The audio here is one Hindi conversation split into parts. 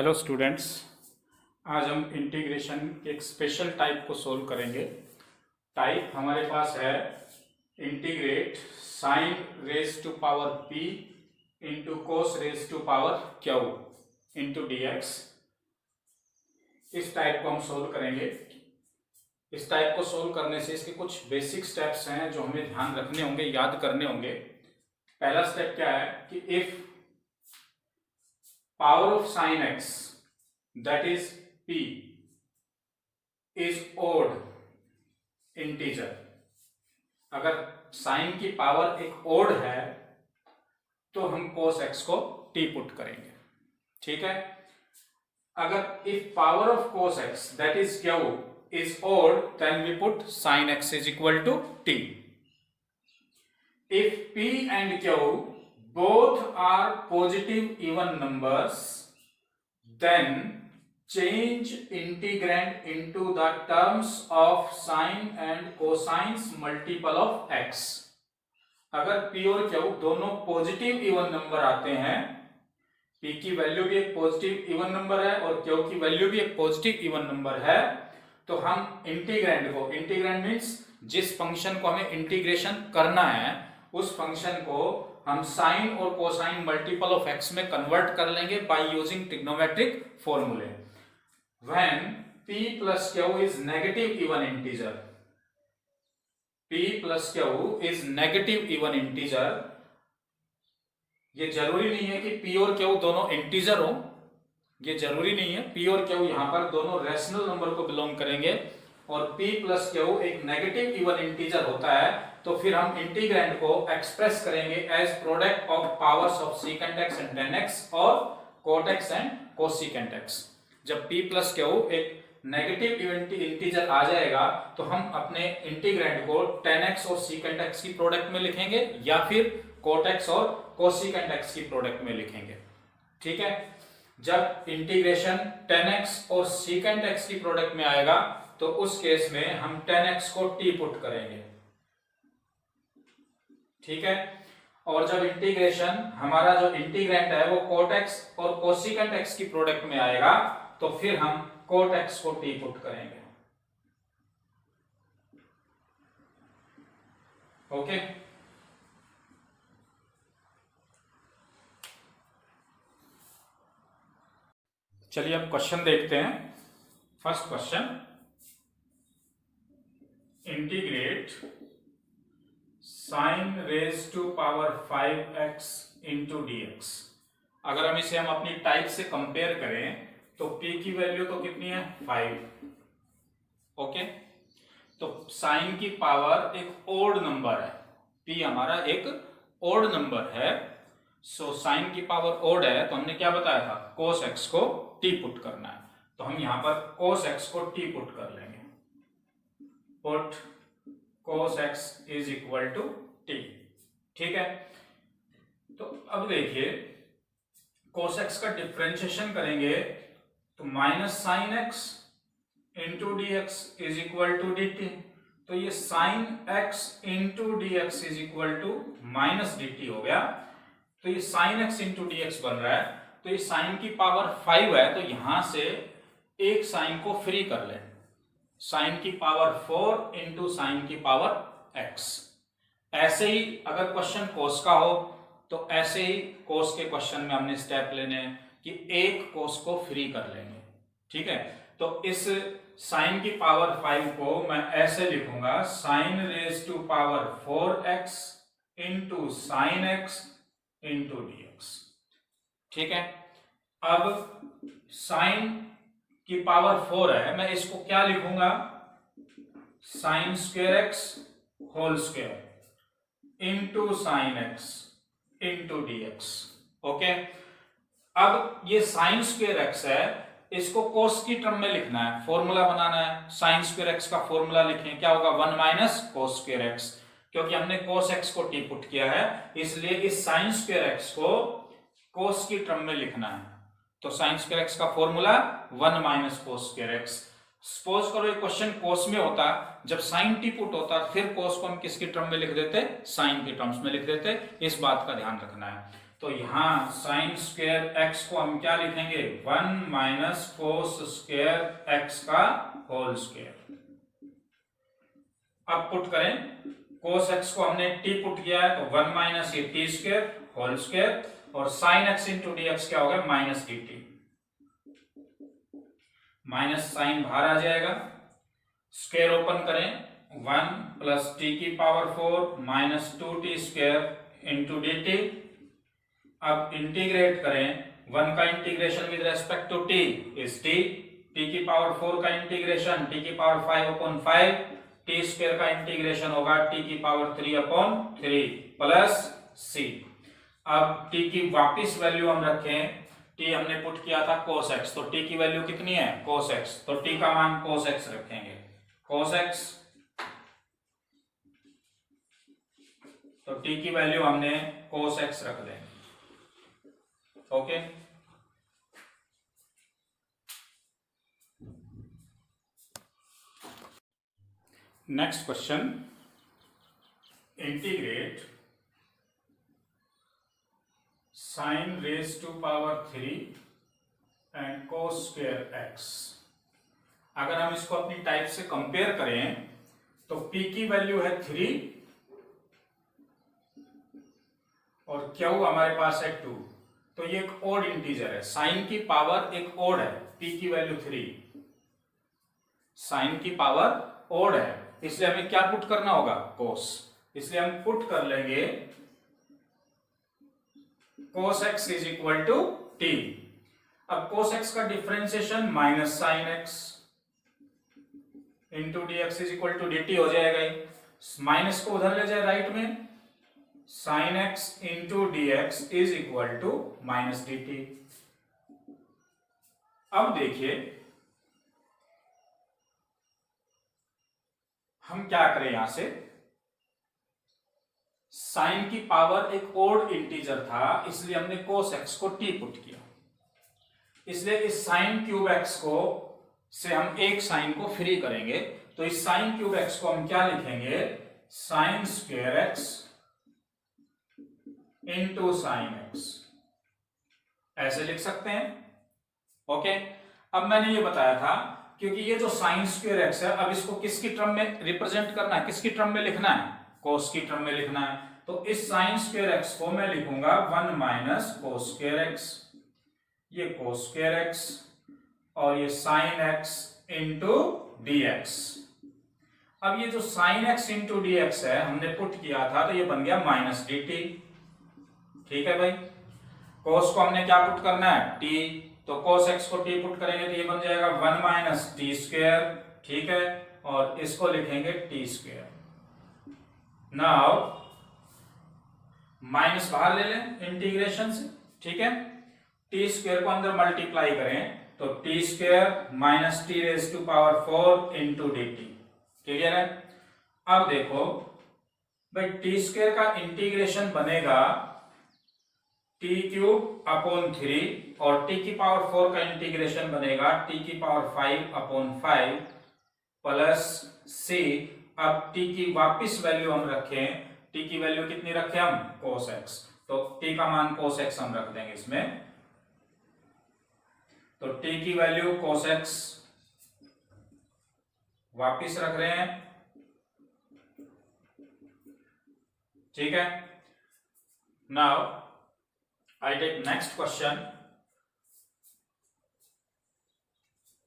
हेलो स्टूडेंट्स, आज हम इंटीग्रेशन के एक स्पेशल टाइप को सोल्व करेंगे। टाइप हमारे पास है integrate sine raise to power p into cos raise to power q into dx। इस टाइप को हम सोल्व करेंगे। इस टाइप को सोल्व करने से इसके कुछ बेसिक स्टेप्स हैं जो हमें ध्यान रखने होंगे, याद करने होंगे। पहला स्टेप क्या है कि if power of sin x, that is p, is odd integer, अगर sin की पावर एक ओड है तो हम cos x को t पुट करेंगे। ठीक है। अगर if power of cos x, that is q, is odd, then we put sin x is equal to t. If p and q both are positive even numbers, then change integrand into the terms of sine and cosines multiple of x. अगर p और q दोनों पॉजिटिव इवन नंबर आते हैं, p की वैल्यू भी एक पॉजिटिव इवन नंबर है और q की वैल्यू भी एक पॉजिटिव इवन नंबर है, तो हम इंटीग्रैंड को, इंटीग्रैंड मीन्स जिस फंक्शन को हमें इंटीग्रेशन करना है उस फंक्शन को हम साइन और कोसाइन मल्टीपल ऑफ एक्स में कन्वर्ट कर लेंगे बाय यूजिंग ट्रिग्नोमेट्रिक फॉर्मूले। When p plus q is negative even integer, p plus q is negative even integer, ये जरूरी नहीं है कि p और q दोनों इंटीजर हो, ये जरूरी नहीं है। p और q यहां पर दोनों रैशनल नंबर को बिलोंग करेंगे और p प्लस q एक नेगेटिव इवन इंटीजर होता है, तो फिर हम इंटीग्रैंड को एक्सप्रेस करेंगे as product of powers of secant x and tan x और cot x and cosecant x. जब p प्लस q एक नेगेटिव इंटीजर आ जाएगा तो हम अपने इंटीग्रैंड को टेन एक्स और सीकेंट एक्स की प्रोडक्ट में लिखेंगे या फिर कोट एक्स और कोसीकेंट एक्स की प्रोडक्ट में लिखेंगे। ठीक है। जब इंटीग्रेशन टेन एक्स और सीकेंट एक्स की प्रोडक्ट में आएगा तो उस केस में हम टेन एक्स को t पुट करेंगे। ठीक है। और जब इंटीग्रेशन हमारा जो इंटीग्रैंड है वो कोट एक्स और कोसिकेंट एक्स की प्रोडक्ट में आएगा तो फिर हम कोट एक्स को t पुट करेंगे। ओके। चलिए अब क्वेश्चन देखते हैं। First question, integrate sine raise to power 5x into dx। अगर हम इसे हम अपनी टाइप से कंपेयर करें तो p की वैल्यू तो कितनी है 5। ओके। तो साइन की पावर एक ओड नंबर है, p हमारा एक ओड नंबर है, सो साइन की पावर ओड है तो हमने क्या बताया था, cos x को t पुट करना है, तो हम यहां पर cos x को t पुट कर लेंगे। Put cos x is equal to t। ठीक है। तो अब देखिए cos x का डिफरेंशिएशन करेंगे तो minus sine x into d x is equal to d t, तो ये sine x into d x is equal to minus d t हो गया। तो ये sine x into d x बन रहा है, तो ये साइन की पावर 5 है, तो यहां से एक साइन को फ्री कर लें, साइन की पावर 4 इंटू साइन की पावर x। ऐसे ही अगर क्वेश्चन कोस का हो तो ऐसे ही कोस के क्वेश्चन में हमने स्टेप लेने हैं कि एक कोस को फ्री कर लेंगे। ठीक है। तो इस साइन की पावर 5 को मैं ऐसे लिखूंगा, sine raise to power 4x into sine x into dx। ठीक है। अब साइन की पावर 4 है, मैं इसको क्या लिखूंगा, sine square x whole square into sine x into dx। Okay. अब ये साइन स्क्वायर एक्स है, इसको कोस की टर्म में लिखना है, फॉर्मूला बनाना है। साइन स्क्वायर एक्स का फॉर्मूला लिखें, क्या होगा 1 माइनस कोस स्क्वायर एक्स, क्योंकि हमने cos x को t पुट किया है इसलिए इस साइन स्क्वायर x को cos की टर्म में लिखना है। तो साइन स्क्वायर x का formula 1 minus cos square x। Suppose करो ये क्वेश्चन कोस में होता, जब साइन t पुट होता फिर कोस को हम किसकी टर्म में लिख देते, साइन की टर्म्स में लिख देते। इस बात का ध्यान रखना है। तो यहां साइन स्क्वायर एक्स को हम क्या लिखेंगे, 1 माइनस कोस स्क्वायर एक्स का होल स्क्वायर। अब पुट करें, कोस एक्स को हमने टी पुट किया है तो 1 माइनस ये टी स्क्वायर होल स्क्वायर, और साइन एक्स इंटू डी एक्स क्या हो गया, minus d t. Minus sine बाहर आ जाएगा, स्क्वायर ओपन करें, 1 प्लस टी की power 4 minus 2t square into d t. अब इंटीग्रेट करें, 1 का integration with respect to t is t, t की पावर 4 का इंटीग्रेशन t की पावर 5 अपॉन 5, t स्क्वायर का इंटीग्रेशन होगा t की पावर 3 अपॉन 3 प्लस c। अब t की वापिस वैल्यू हम रखें, t हमने पुट किया था cos x, तो t की वैल्यू कितनी है, cos x, तो t का मान cos x रखेंगे, cos x, तो t की वैल्यू हमने cos x रख देंगे। Okay, next question, integrate sine raise to power 3 and cos square x. अगर हम इसको अपनी टाइप से कंपेयर करें तो p की वैल्यू है 3 और q हमारे पास है 2, तो ये एक ओड इंटीजर है, साइन की पावर एक ओड है, p की वैल्यू 3, साइन की पावर ओड है, इसलिए हमें क्या पुट करना होगा, कोस, इसलिए हम पुट कर लेंगे cos x is equal to t। अब cos x का differentiation minus sine x into dx is equal to dt हो जाएगा, माइनस को उधर ले जाए राइट में, साइन x into dx is equal to minus dt। अब देखिए हम क्या करें, यहां से साइन की पावर एक ओड इंटीजर था, इसलिए हमने cos x को t पुट किया, इसलिए इस साइन क्यूब x को से हम एक साइन को फ्री करेंगे, तो इस साइन क्यूब x को हम क्या लिखेंगे, sine square x into sine x, ऐसे लिख सकते हैं। ओके, अब मैंने ये बताया था क्योंकि ये जो साइन स्क्वायर x है, अब इसको किसकी टर्म में रिप्रेजेंट करना है, किसकी टर्म में लिखना है, कोस की टर्म में लिखना है, तो इस साइन स्क्वायर एक्स को मैं लिखूंगा 1 माइनस कोस स्क्वायर एक्स, ये कोस स्क्वायर एक्स और ये sign x into d x. अब ये जो sign x into d x है हमने पुट किया था, तो ये बन गया माइनस डी टी। ठीक है भाई, कोस को हमने क्या पुट करना है, टी, तो कोस एक्स को टी पुट करेंगे तो ये बन जाएगा 1 माइनस टी स्क्वायर। ठीक है, और इसको लिखेंगे टी स्क्वायर। नाउ माइनस बाहर ले लें इंटीग्रेशन से, ठीक है, टी स्क्वायर को अंदर मल्टीप्लाई करें तो t square minus t raise to power 4 into d t. Clear है। अब देखो भाई, टी स्क्वायर का इंटीग्रेशन बनेगा टी क्यूब अपॉन 3 और टी की पावर 4 का इंटीग्रेशन बनेगा टी की पावर 5 अपॉन 5 प्लस सी। अब टी की वापिस वैल्यू हम रखें, टी की वैल्यू कितनी रखें हम, cos x, तो टी का मान cos x हम रख देंगे इसमें, तो टी की वैल्यू cos x वापिस रख रहे हैं। ठीक है, now I take next question,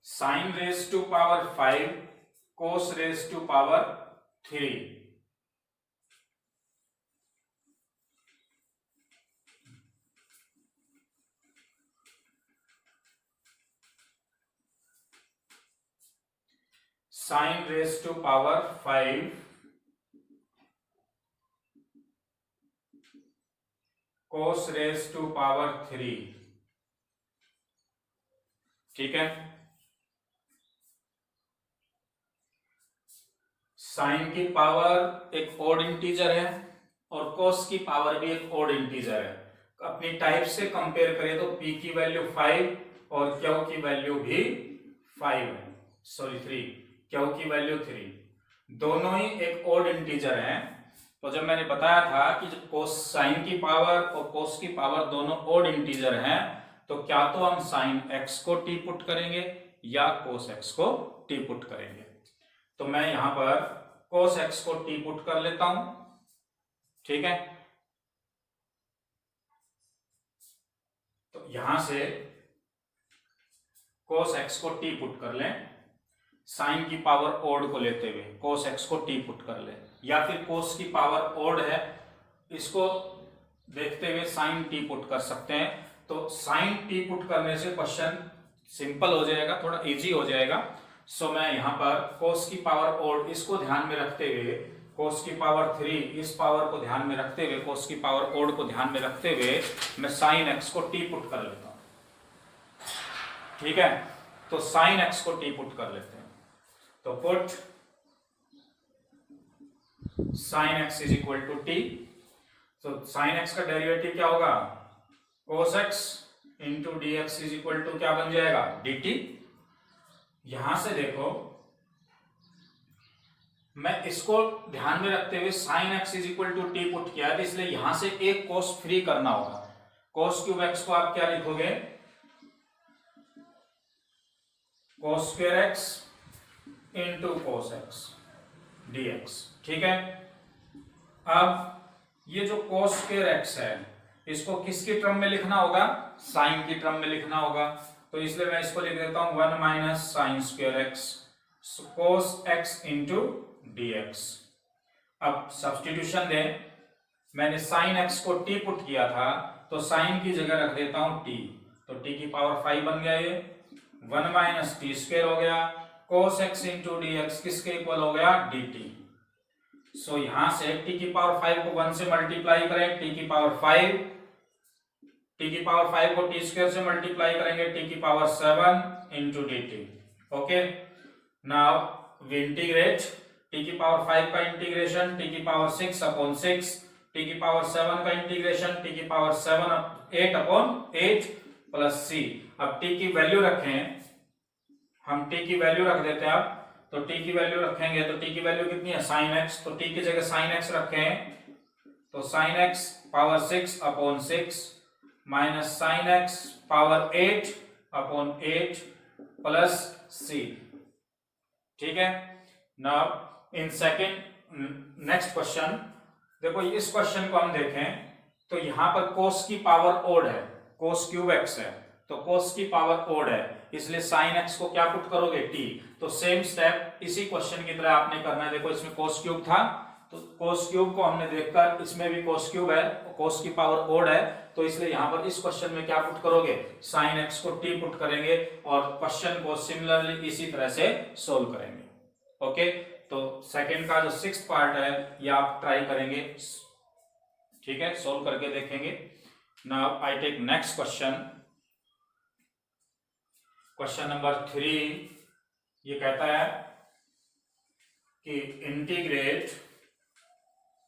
sin raised to power 5 cos raised to power 3। sin raised to power 5 cos raised to power 3। ठीक है, साइन की पावर एक ओड इंटीजर है और कोस की पावर भी एक ओड इंटीजर है। अपनी टाइप से कंपेयर करें तो p की वैल्यू 5 और q की वैल्यू भी 5 है, सॉरी 3, q की वैल्यू 3, दोनों ही एक ओड इंटीजर हैं। तो जब मैंने बताया था कि जब कोस साइन की पावर और कोस की पावर दोनों ओड इंटीजर हैं, तो क्या तो हम साइन एक्स को टी पुट करेंगे या कोस एक्स को टी पुट करेंगे। तो मैं यहां पर कोस एक्स को टी पुट कर लेता हूं, ठीक है। तो यहां से कोस एक्स को टी पुट कर लें, साइन की पावर ओड को लेते हुए कोस एक्स को टी पुट कर लें, या फिर कोस की पावर ओड है इसको देखते हुए साइन टी पुट कर सकते हैं। तो साइन टी पुट करने से क्वेश्चन सिंपल हो जाएगा, थोड़ा इजी हो जाएगा। सो मैं यहां पर कोस की पावर ओड इसको ध्यान में रखते हुए, कोस की पावर 3 इस पावर को ध्यान में रखते हुए, कोस की पावर ओड को ध्यान में रखते हुए मैं साइन एक्स को टी पुट कर लेता हूं, ठीक है। तो साइन एक्स को टी पुट कर लेते हैं। तो put sine x is equal to t. तो साइन एक्स का डेरिवेटिव क्या होगा, cos x into d x is equal to क्या बन जाएगा, डी टी। यहां से देखो मैं इसको ध्यान में रखते हुए sine x is equal to t put किया है, तो इसलिए यहां से एक कोस फ्री करना होगा। कोस क्यूब एक्स को आप क्या लिखोगे, कोस square x into cos x D x, ठीक है। अब ये जो कोस स्क्वायर एक्स है इसको किसकी टर्म में लिखना होगा, साइन की टर्म में लिखना होगा। तो इसलिए मैं इसको लिख देता हूं 1 माइनस साइन स्क्वायर एक्स कोस एक्स इंटू डी एक्स। अब सब्सटीट्यूशन दें, मैंने साइन एक्स को टी पुट किया था तो साइन की जगह रख देता हूं टी, तो टी की पावर 5 बन गया, ये 1 माइनस टी स्क्वायर हो गया, कोस एक्स इंटू डी एक्स किसके इक्वल हो गया, डी टी। सो यहां से टी की पावर 5 को 1 से मल्टीप्लाई करें, टी की पावर 5, टी की पावर 5 को टी स्क्वायर से मल्टीप्लाई करेंगे, टी की power 7 into d t. Okay, now we integrate t की पावर 5 का इंटीग्रेशन टी की पावर 6 अपॉन 6, टी की पावर 7 का इंटीग्रेशन टी की पावर 8 अपॉन 8 प्लस सी। अब टी की वैल्यू रखें, हम टी की वैल्यू रख देते हैं। अब तो टी की वैल्यू रखेंगे तो टी की वैल्यू कितनी है, साइन एक्स, तो टी की जगह साइन एक्स रखें, तो sine x power 6 upon 6 minus sine x power 8 upon 8 plus C, ठीक है। Now in second next question देखो, इस क्वेश्चन को हम देखें तो यहां पर कोस की पावर ओड है, कोस क्यूब एक्स है, तो कोस की पावर ओड है, इसलिए साइन एक्स को क्या पुट करोगे, टी। तो सेम स्टेप इसी क्वेश्चन की तरह आपने करना है। देखो इसमें कोस क्यूब था, तो कोस क्यूब को हमने देखकर, इसमें भी कोस क्यूब है, कोस की पावर ओड है, तो इसलिए यहां पर इस क्वेश्चन में क्या पुट करोगे, साइन एक्स को टी पुट करेंगे और क्वेश्चन को सिमिलरली इसी तरह से सोल्व करेंगे। ओके, तो सेकंड का जो 6th पार्ट है ये आप ट्राई करेंगे, ठीक है, सोल्व करके देखेंगे। Now I take next question, question number 3। ये कहता है कि integrate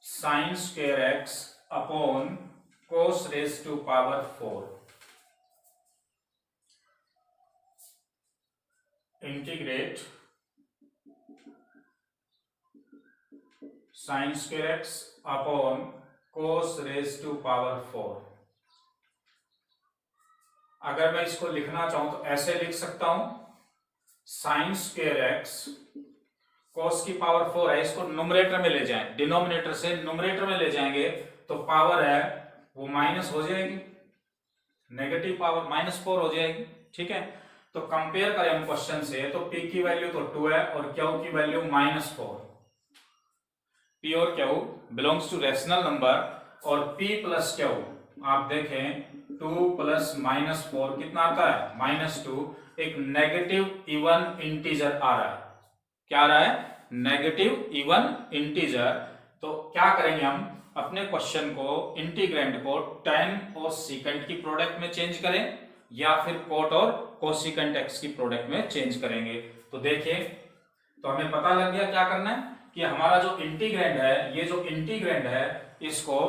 sine square x upon cos raise to power 4। Integrate sine square x upon cos raise to power 4। अगर मैं इसको लिखना चाहूं तो ऐसे लिख सकता हूं, साइन स्क्वायर एक्स कोस की पावर 4 है, इसको न्यूमरेटर में ले जाएं, डिनोमिनेटर से न्यूमरेटर में ले जाएंगे तो पावर है वो माइनस हो जाएगी, नेगेटिव पावर -4 हो जाएगी, ठीक है। तो कंपेयर करें हम क्वेश्चन से, तो p की वैल्यू तो 2 है और q की वैल्यू -4। p और q belongs to rational number और p प्लस q आप देखें 2 प्लस -4 कितना आता है, -2, एक नेगेटिव इवन इंटीजर आ रहा है। क्या आ रहा है, नेगेटिव इवन इंटीजर। तो क्या करेंगे हम, अपने क्वेश्चन को इंटीग्रेंड को tan और सीकेंट की प्रोडक्ट में चेंज करें या फिर कोट और कोसिकेंट x की प्रोडक्ट में चेंज करेंगे। तो देखिए, तो हमें पता लग गया क्या करना है कि हमारा जो इंटीग्रेंड है, ये जो इंटीग्रेंड है इसको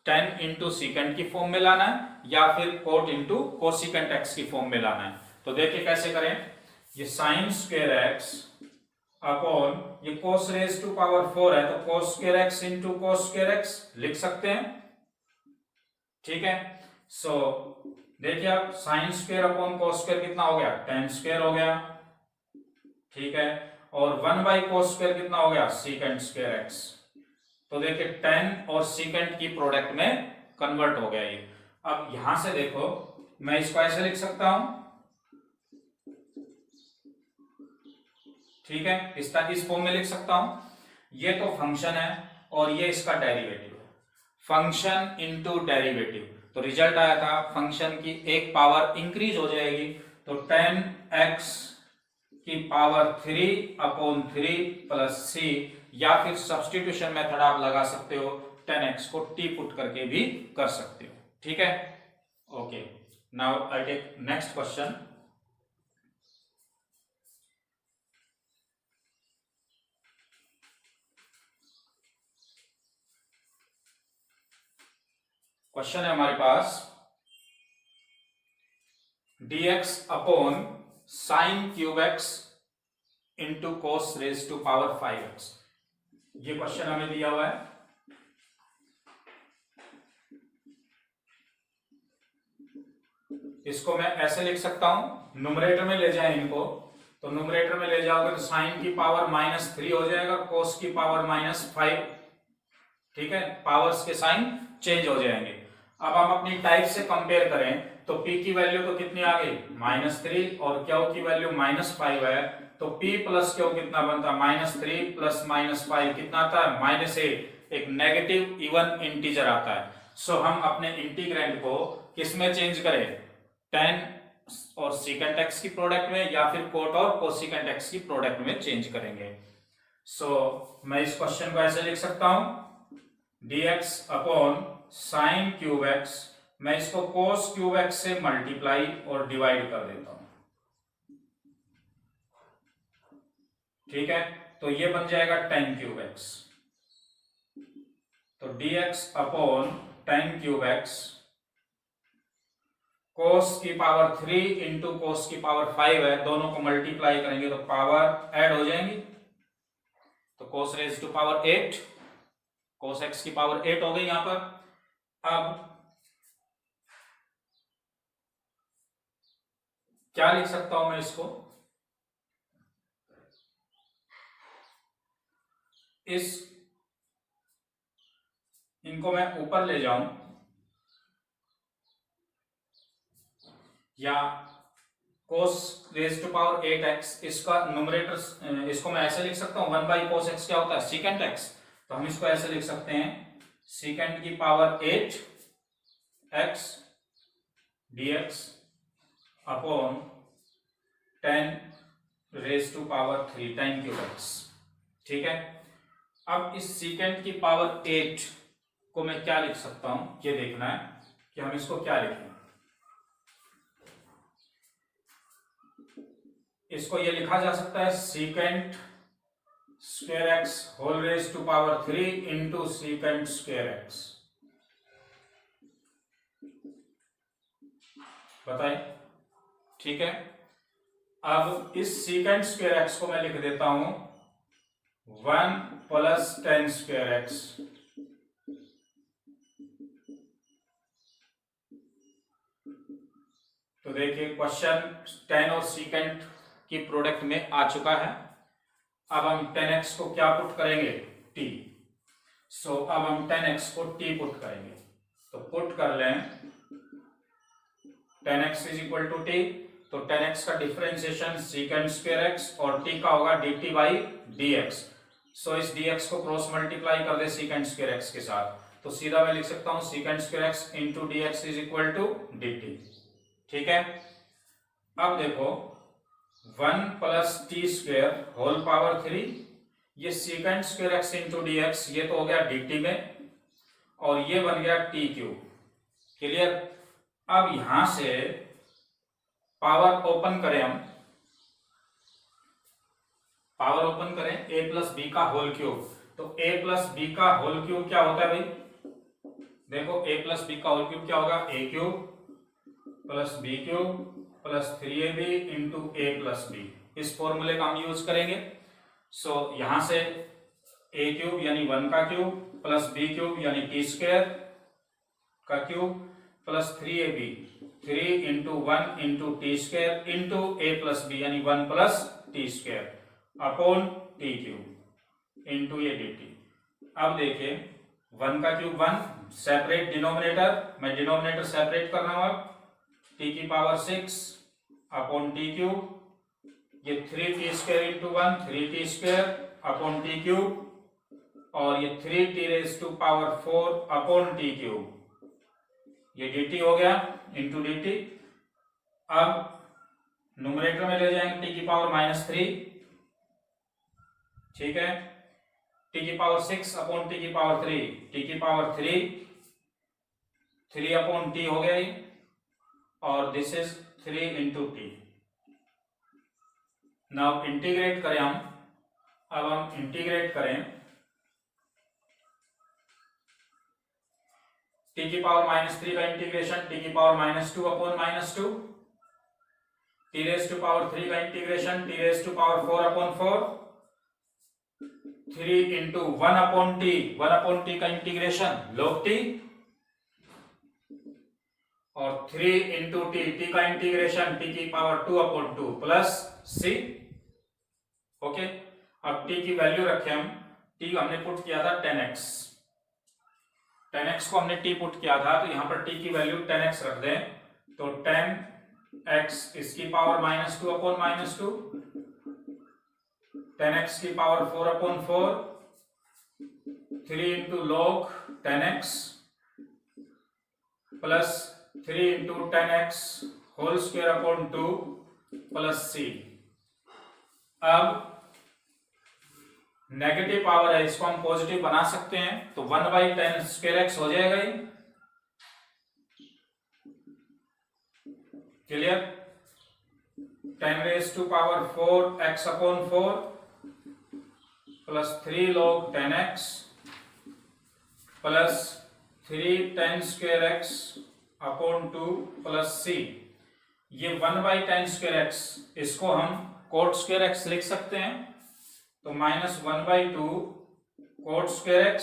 tan इंटू सीकेंट की फॉर्म में लाना है या फिर कोट इंटू कोसिकेंट x की फॉर्म में लाना है। तो देखिए कैसे करें, ये साइन स्क्वायर एक्स अपॉन ये cos रेज टू पावर 4 है तो cos square x into cos square x लिख सकते हैं। ठीक है, सो देखिए आप sin square upon cos square कितना हो गया, tan स्क्वायर हो गया। ठीक है, और 1 बाई cos स्क्वायर कितना हो गया, secant स्क्वायर x। तो देखिए tan और secant की प्रोडक्ट में कन्वर्ट हो गया ये। अब यहां से देखो मैं इसको ऐसे लिख सकता हूं, ठीक है, इस फॉर्म में लिख सकता हूं। ये तो फंक्शन है और ये इसका डेरिवेटिव है, फंक्शन इनटू डेरिवेटिव। तो रिजल्ट आया था फंक्शन की एक पावर इंक्रीज हो जाएगी तो 10x की पावर 3 अपॉन 3 प्लस c, या फिर सब्स्टिट्यूशन मेथड आप लगा सकते हो, 10x को t पुट करके भी कर सकते हो। ठीक है, okay, now I take next question. Question है हमारे पास dx upon sine cube x into cos raise to power 5x। ये क्वेश्चन हमें दिया हुआ है। इसको मैं ऐसे लिख सकता हूं, न्यूमरेटर में ले जाएं इनको, तो न्यूमरेटर में ले जाओगे तो साइन की पावर -3 हो जाएगा, कोस की पावर -5। ठीक है, पावर्स के साइन चेंज हो जाएंगे। अब हम अपनी टाइप से कंपेयर करें तो p की वैल्यू तो कितनी आ गई, -3, और q की वैल्यू -5 है, तो p प्लस q कितना बनता है, -3 प्लस -5 कितना आता है, -8। एक नेगेटिव इवन इंटीजर आता है। सो हम अपने इंटीग्रेंड को किस में चेंज करें, tan और secant x की प्रोडक्ट में, या फिर cot और cosecant x की प्रोडक्ट में चेंज करेंगे। सो मैं इस क्वेश्चन को ऐसे लिख सकता हूं, dx upon sine cube x, मैं इसको cos क्यूब x से मल्टीप्लाई और डिवाइड कर देता हूं। ठीक है, तो ये बन जाएगा tan क्यूब x। तो dx upon tan cube x, cos की पावर 3 इंटू cos की पावर 5 है, दोनों को मल्टीप्लाई करेंगे तो पावर ऐड हो जाएंगी, तो cos raise to power 8, cos x की पावर 8 हो गई यहां पर। अब क्या लिख सकता हूं मैं इसको, इनको मैं ऊपर ले जाऊं, या cos raise to power 8x, इसका न्यूमरेटर इसको मैं ऐसे लिख सकता हूं, 1 बाई cos x क्या होता है, secant x। तो हम इसको ऐसे लिख सकते हैं, secant की power 8x dx upon 10 raise to power 3 tan cube x। ठीक है, अब इस secant की पावर 8 को मैं क्या लिख सकता हूं, ये देखना है कि हम इसको क्या लिखें। इसको ये लिखा जा सकता है secant square x whole raise to power 3 into secant square x। बताइए, ठीक है। अब इस secant स्क्वायर x को मैं लिख देता हूं 1 प्लस tan स्क्वायर x, तो देखिए क्वेश्चन tan और secant की प्रोडक्ट में आ चुका है। अब हम 10x को क्या पुट करेंगे, t। सो अब हम 10x को t पुट करेंगे, तो पुट कर लें 10x is equal to t, तो 10x का डिफरेंशिएशन secant स्क्वायर x और t का होगा dt बाई dx। सो इस dx को क्रॉस मल्टीप्लाई कर दे secant स्क्वायर x के साथ, तो सीधा मैं लिख सकता हूं secant square x into dx is equal to dt। ठीक है, अब देखो 1 plus T square whole power 3, ये secant square x into dx, ये तो हो गया dt में, और ये बन गया टी क्यूब। क्लियर। अब यहां से पावर ओपन करें, हम पावर ओपन करें a प्लस बी का होल क्यूब, तो a प्लस बी का होल क्यूब क्या होता है भाई, देखो a प्लस बी का होल क्यूब क्या होगा, a cube plus B cube plus 3ab into a plus B. इस फॉर्मूले का हम यूज करेंगे। सो यहां से a क्यूब यानी 1 का क्यूब प्लस b क्यूब यानी t स्क्वायर का cube plus 3ab 3 into 1 into T square into a plus b यानी 1 plus T square upon T cube into ये dt। अब देखिए 1 का क्यूब 1, सेपरेट डिनोमिनेटर, मैं डिनोमिनेटर सेपरेट कर रहा हूं अब, t की पावर 6 अपॉन टी क्यूब, ये 3t square into 1 3t square upon T cube, और ये 3t raise to power 4 upon T cube, ये dt हो गया इंटू dt। अब न्यूमरेटर में ले जाएंगे t की पावर -3, ठीक है, t की पावर 6 अपॉन t की पावर 3, t की पावर 3 अपॉन t हो गया ये, और this is 3 into T. Now integrate करें हम, अब हम इंटीग्रेट करें t की पावर -3 का इंटीग्रेशन t की power -2 upon -2, t raise to power 3 का integration t raise to power 4 upon 4, 3 into 1 upon T का इंटीग्रेशन log t, और 3 इंटू टी का इंटीग्रेशन t की power 2 upon 2 plus c। Okay, अब t की वैल्यू रखें हम, t हमने पुट किया था 10x, 10x को हमने t पुट किया था, तो यहां पर t की वैल्यू 10x रख दें, तो 10x इसकी पावर -2 अपॉन -2, 10x की power 4 upon 4, 3 into log 10x plus 3 into 10x whole square upon 2 plus c। अब नेगेटिव पावर है, इसको हम पॉजिटिव बना सकते हैं, तो 1/10 स्क्वायर x हो जाएगा ये, clear, 10 raise to power 4 x upon 4 plus 3 log 10x plus 3 10 square x upon 2 plus c। ये 1/10 स्क्वायर x, इसको हम कोट स्क्वायर x लिख सकते हैं, तो -1/2 cot square x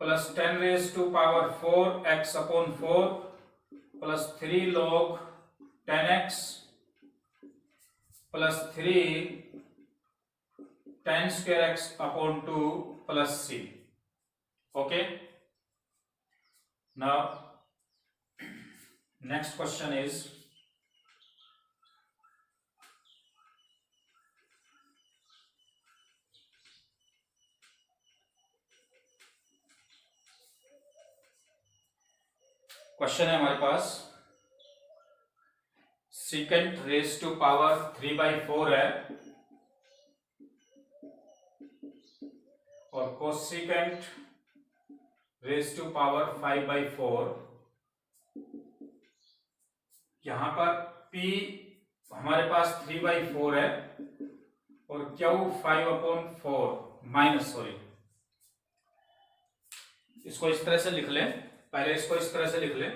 plus 10 raise to power 4 x upon 4 plus 3 log 10x plus 3 10 square x upon 2 plus c। Okay, now next question is question है हमारे पास, सेकेंड रेज टू पावर 3/4 है और कोसेकेंट रेज टू पावर 5/4। यहां पर p हमारे पास 3/4 है और q 5/4 सॉरी, इसको इस तरह से लिख ले, पहले इसको इस तरह से लिख ले,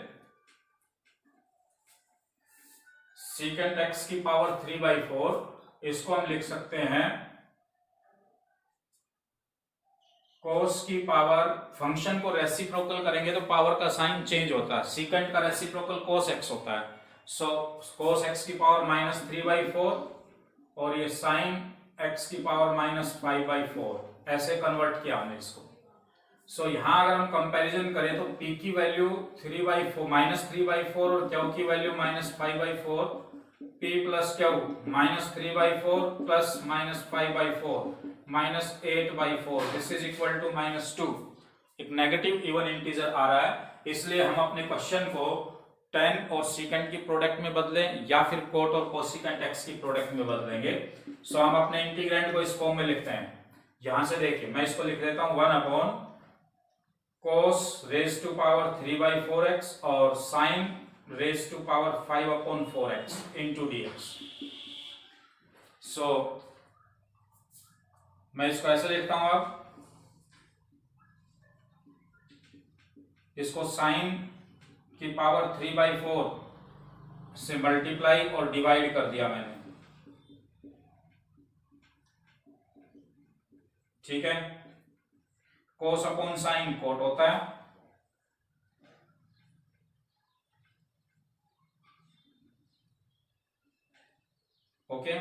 सेकेंड x की पावर 3/4, इसको हम लिख सकते हैं कोस की पावर, फंक्शन को रेसिप्रोकल करेंगे तो पावर का साइन चेंज होता है, सेकेंड का रेसिप्रोकल कोस x होता है, सो कोस x की पावर -3/4 और ये साइन x की पावर -5/4, ऐसे कन्वर्ट किया हमने इसको। सो यहां अगर हम कंपैरिजन करें तो p की वैल्यू 3/4 और q की value -5/4, p plus q -3/4 plus -5/4 -8/4, this is equal to -2। एक नेगेटिव इवन इंटीजर आ रहा है, इसलिए हम अपने क्वेश्चन को tan और सेकेंड की प्रोडक्ट में बदलें या फिर कोट और कोसेकेंट x की प्रोडक्ट में बदलेंगे। सो हम अपने इंटीग्रेंड को इस फॉर्म में लिखते हैं, यहां से देखिए मैं इसको लिख देता हूं 1 upon cos raise to power 3/4x और sin raise to power 5/4x into dx। So मैं इसको ऐसे लिखता हूं, अब इसको sin की पावर 3/4 से मल्टीप्लाई और डिवाइड कर दिया मैंने, ठीक है, कोस अपॉन साइन कोट होता है, ओके।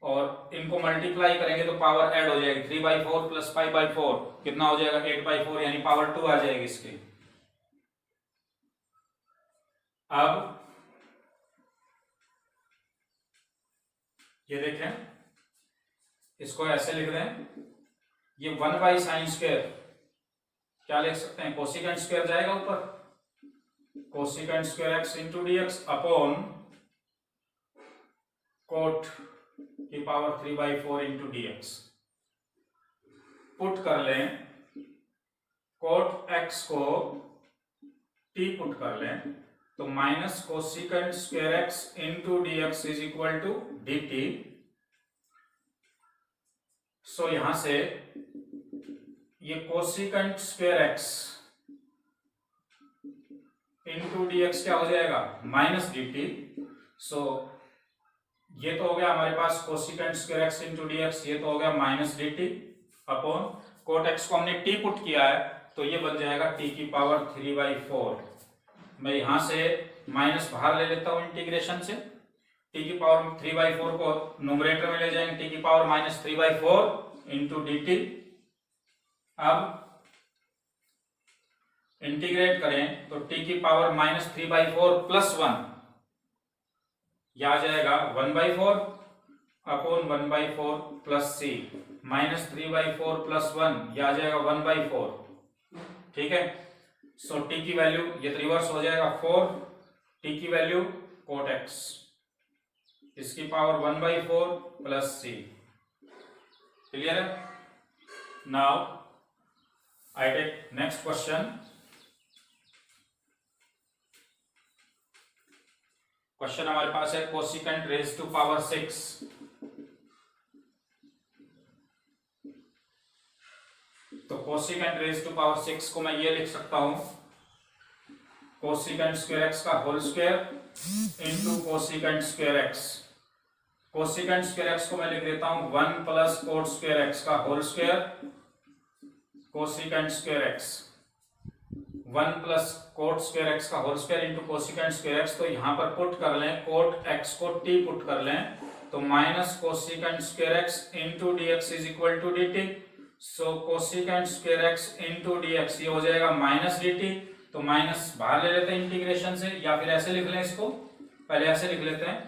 और इनको मल्टीप्लाई करेंगे तो पावर ऐड हो जाएगी, 3/4 प्लस 5/4 कितना हो जाएगा, 8/4, यानी पावर 2 आ जाएगी इसकी। अब ये देखें, इसको ऐसे लिख रहे हैं, ये 1/sin², क्या लिख सकते हैं, कोसिकेंट स्क्वायर जाएगा ऊपर, cosecant square x into dx upon cot की पावर 3/4 इंटू dx। पुट कर लें, कोट x को t पुट कर लें, तो minus cosecant square x into dx is equal to dt। So यहां से ये cosecant square x into dx क्या हो जाएगा, माइनस dt। सो ये तो हो गया हमारे पास cosecant square x into dx, ये तो हो गया minus dt upon cot x को हमने t पुट किया है, तो ये बन जाएगा t की पावर 3/4। मैं यहां से माइनस बाहर ले लेता हूं इंटीग्रेशन से, t की पावर 3/4 को न्यूमरेटर में ले जाएंगे, t की पावर माइनस 3/4 इंटू dt। अब इंटीग्रेट करें तो t की पावर माइनस 3/4 प्लस 1, यह आ जाएगा 1/4 upon 1/4 plus c, minus 3/4 plus 1, यह आ जाएगा 1/4, ठीक है। सो t की वैल्यू ये रिवर्स हो जाएगा 4, t की वैल्यू कोट x, इसकी पावर 1/4 प्लस c, क्लियर है। Now I take next question. Question हमारे पास है कोसिकेंट रेज टू पावर 6। तो कोसिकेंट रेज टू पावर 6 को मैं ये लिख सकता हूं, कोसिकेंट स्क्वायर x का whole square into cosecant square x। Cosecant square x को मैं लिख देता हूं 1 प्लस कोट स्क्वायर x का whole square, cosecant square x 1 plus cot square x का whole square into cosecant square x। तो यहां पर पुट कर लें, कोट x को t पुट कर लें, तो minus cosecant square x into dx is equal to dt। So cosecant square x into dx ये हो जाएगा माइनस dt, तो माइनस बाहर ले लेते हैं इंटीग्रेशन से, या फिर ऐसे लिख लें, इसको पहले ऐसे लिख लेते हैं,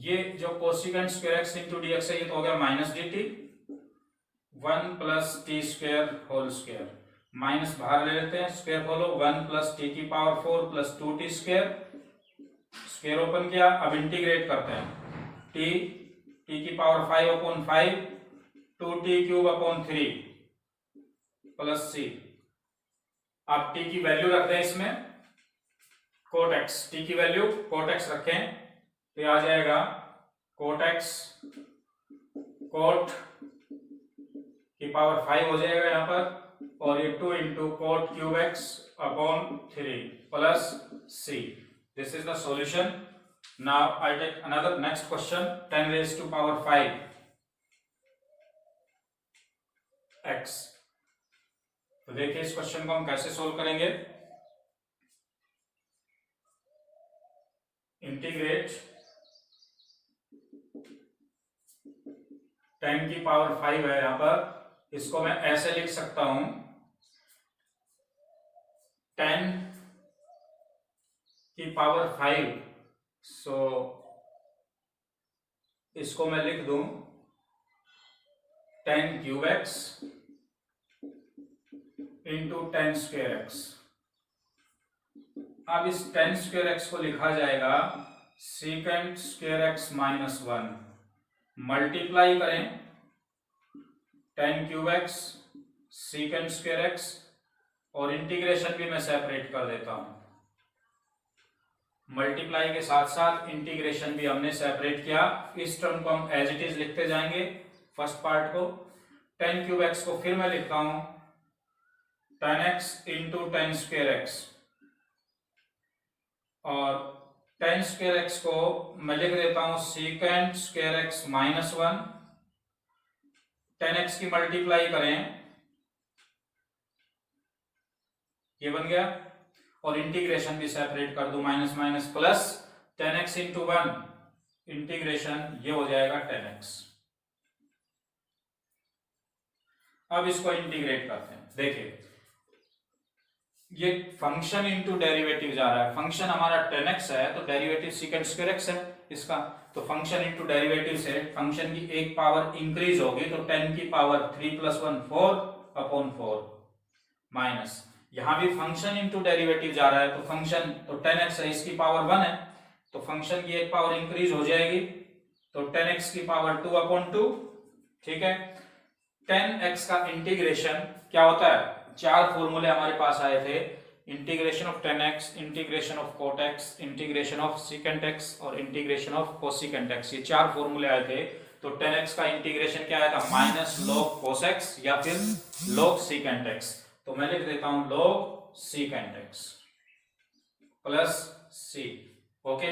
ये जो cosecant square x into dx है ये तो हो गया minus dt, 1 plus T square whole square, minus बाहर ले लेते हैं, स्क्वायर खोलो, 1 प्लस टी की power 4 plus 2t square, square open किया। अब इंटीग्रेट करते हैं, टी की power 5 upon 5, 2t³ upon 3 plus c। आप t की वैल्यू रख दें इसमें, कोट x, t की वैल्यू कोट x रखें, तो आ जाएगा कोट x कोट की पावर 5 हो जाएगा यहाँ पर, और ये 2 into cot cube x upon 3 plus c। This is the solution. Now I take another next question, 10 raise to power 5 x। तो देखिए इस क्वेश्चन को हम कैसे सोल्व करेंगे। इंटीग्रेट 10 की पावर 5 है यहाँ पर, इसको मैं ऐसे लिख सकता हूं, 10 की पावर 5। सो इसको मैं लिख दूं 10 cube x into 10 square x। अब इस 10 स्क्वायर x को लिखा जाएगा second square x minus 1, multiply करें 10 cube x second square x, और इंटीग्रेशन भी मैं सेपरेट कर देता हूं, मल्टीप्लाई के साथ साथ इंटीग्रेशन भी हमने सेपरेट किया। इस टर्म को हम एज इट इज लिखते जाएंगे, फर्स्ट पार्ट को 10 क्यूब x को फिर मैं लिखता हूं 10x इंटू 10 स्क्वायर x, और 10 स्क्वायर x को मैं लिख देता हूं second square x minus 1 10x की मल्टीप्लाई करें, ये बन गया, और इंटीग्रेशन भी सेपरेट कर दो, minus minus plus 10x into 1 integration, ये हो जाएगा 10x। अब इसको इंटीग्रेट करते हैं। देखिए ये फंक्शन इंटू डेरिवेटिव जा रहा है, फंक्शन हमारा 10x है तो डेरिवेटिव सेकंड स्क्वायर x है इसका, तो फंक्शन इंटू डेरिवेटिव से फंक्शन की एक पावर इंक्रीज होगी तो 10 की पावर 3 प्लस 1 4/4 माइनस, यहां भी फंक्शन इंटू डेरिवेटिव जा रहा है तो फंक्शन तो 10x है, इसकी पावर 1 है तो फंक्शन की एक पावर इंक्रीज हो जाएगी तो 10x की पावर 2/2। ठीक है, 10x का इंटीग्रेशन क्या होता है, चार फॉर्मूले हमारे पास आए थे, integration of 10x, integration of cot x, integration of secant x और इंटीग्रेशन ऑफ cosecant x, ये चार फॉर्मूले आए थे। तो 10x का इंटीग्रेशन क्या आया था, माइनस log cos x या फिर log secant x, तो मैं लिख देता हूं log secant x plus c। Okay,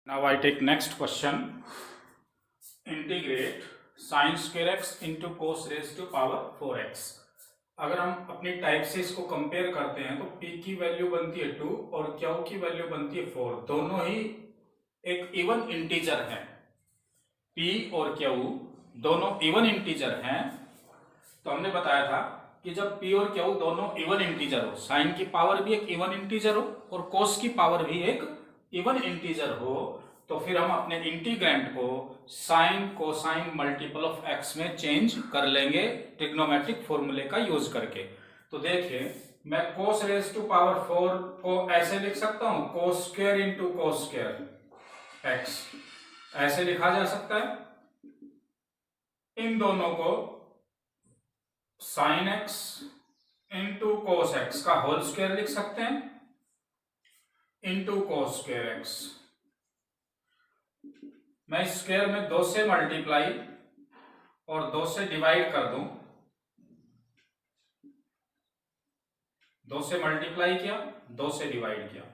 now I take next question, integrate sin square x into cos raised to power 4x। अगर हम अपनी टाइप से इसको कंपेयर करते हैं तो p की वैल्यू बनती है 2 और q की वैल्यू बनती है 4, दोनों ही एक इवन इंटीजर हैं, p और q दोनों इवन इंटीजर हैं। तो हमने बताया था कि जब p और q दोनों इवन इंटीजर हो, साइन की पावर भी एक इवन इंटीजर हो और cos की पावर भी एक इवन इंटीजर हो, तो फिर हम अपने इंटीग्रेंट को sine cosine multiple of x में चेंज कर लेंगे ट्रिग्नोमेट्रिक फॉर्मूले का यूज करके। तो देखिए मैं cos रेज टू पावर 4 को ऐसे लिख सकता हूं, cos square into cos square x, ऐसे लिखा जा सकता है। इन दोनों को sine x into cos x का होल स्क्वायर लिख सकते हैं, इंटू कोस स्क्वायर x। मैं स्क्वायर में 2 से मल्टीप्लाई और 2 से डिवाइड कर दूं, 2 से मल्टीप्लाई किया 2 से डिवाइड किया,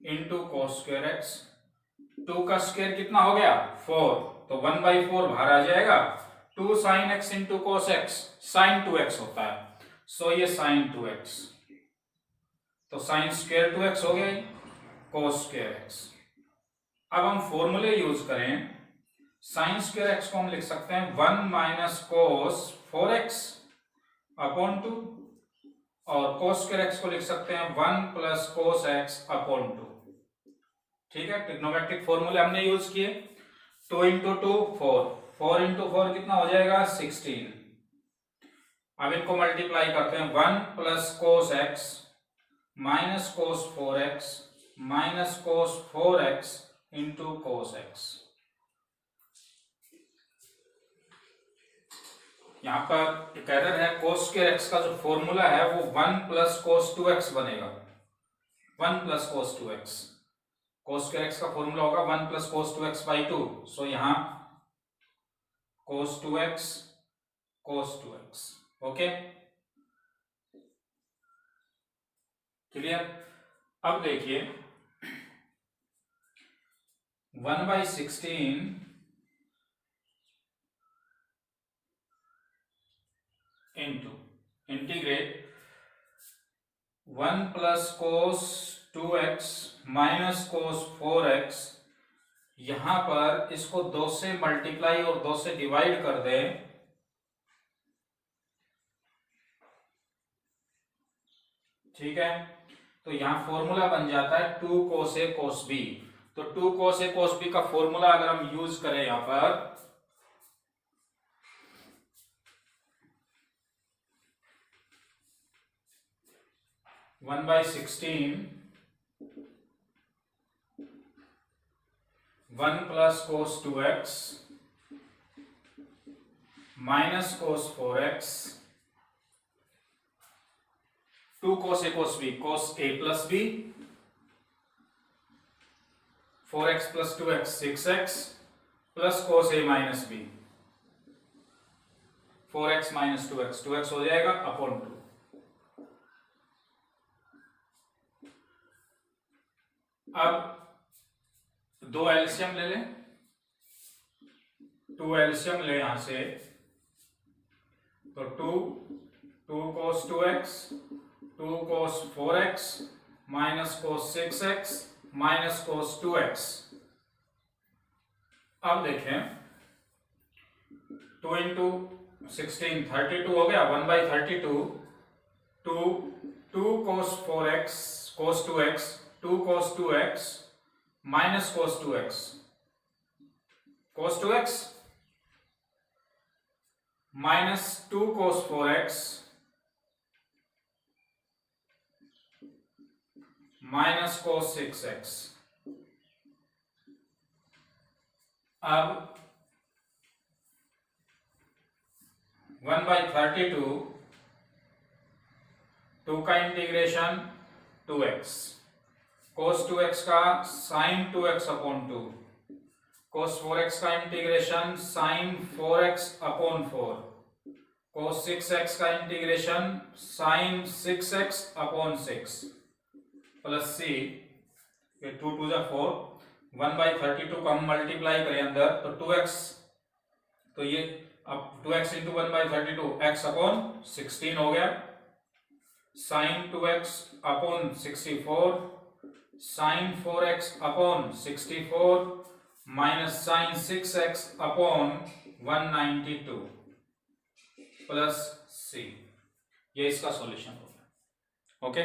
इंटू कोस स्क्वायर x। 2 का स्क्वायर कितना हो गया 4, तो 1/4 बाहर आ जाएगा, 2 sine x into cos x, sine 2x होता है, सो ये साइन 2x, तो साइन स्क्वायर 2x हो गया, कोस स्क्वायर x। अब हम फॉर्मूले यूज करें, साइन स्क्वायर x को हम लिख सकते हैं 1 माइनस कोस 4x अपॉन 2 और कोस स्क्वायर x को लिख सकते हैं 1 प्लस कोस x अपॉन 2। ठीक है, ट्रिग्नोमेट्रिक फॉर्मूले हमने यूज किए, 2 इंटू 2 4, 4 इंटू 4 कितना हो जाएगा 16। अब इनको मल्टीप्लाई करते हैं, 1 प्लस कोस x minus cos 4x minus cos 4x into cos x। यहां पर एक एरर है, कोस स्क्वायर x का जो फॉर्मूला है वो 1 प्लस कोस 2x बनेगा, 1 प्लस कोस 2x, कोस स्क्वायर x का फॉर्मूला होगा 1 प्लस कोस 2x बाई 2, सो यहां कोस 2x कोस 2x। Okay clear. अब देखिए 1/16 into integrate 1 plus cos 2x minus cos 4x, यहां पर इसको 2 से मल्टीप्लाई और 2 से डिवाइड कर दें, ठीक है, तो यहां फॉर्मूला बन जाता है 2 कोस ए कोस बी। तो 2 कोस ए कोस बी का फॉर्मूला अगर हम यूज करें यहां पर, one by 16 1 plus cos 2x minus cos 4x, 2 cos A cos B, cos A plus B, 4x plus 2x 6x plus cos A minus B, 4x minus 2x, 2x हो जाएगा अपॉन 2। दो एलसीएम ले लें, 2 एलसीएम ले यहां से, तो 2 cos 2x, 2 cos 4x minus cos 6x minus cos 2x। अब देखें 2 इंटू 16 32 हो गया, 1/32, 2 cos 4x cos 2x, 2 cos 2x minus cos 2x, cos 2x minus 2 cos 4x minus cos 6x। अब 1/32, 2 का इंटीग्रेशन 2x, cos 2x का sin 2x upon 2, cos 4x का integration sin 4x upon 4, cos 6x का integration sin 6x upon 6 plus c, ये 2 2 जा 4, 1/32 को हम मल्टीप्लाई करें अंदर तो 2x, तो ये अब 2x इंटू 1/32 x अपॉन 16 हो गया, sin 2x upon 64 sin 4x upon 64 minus sin 6x upon 192 plus c। ये इसका सॉल्यूशन होगा। ओके।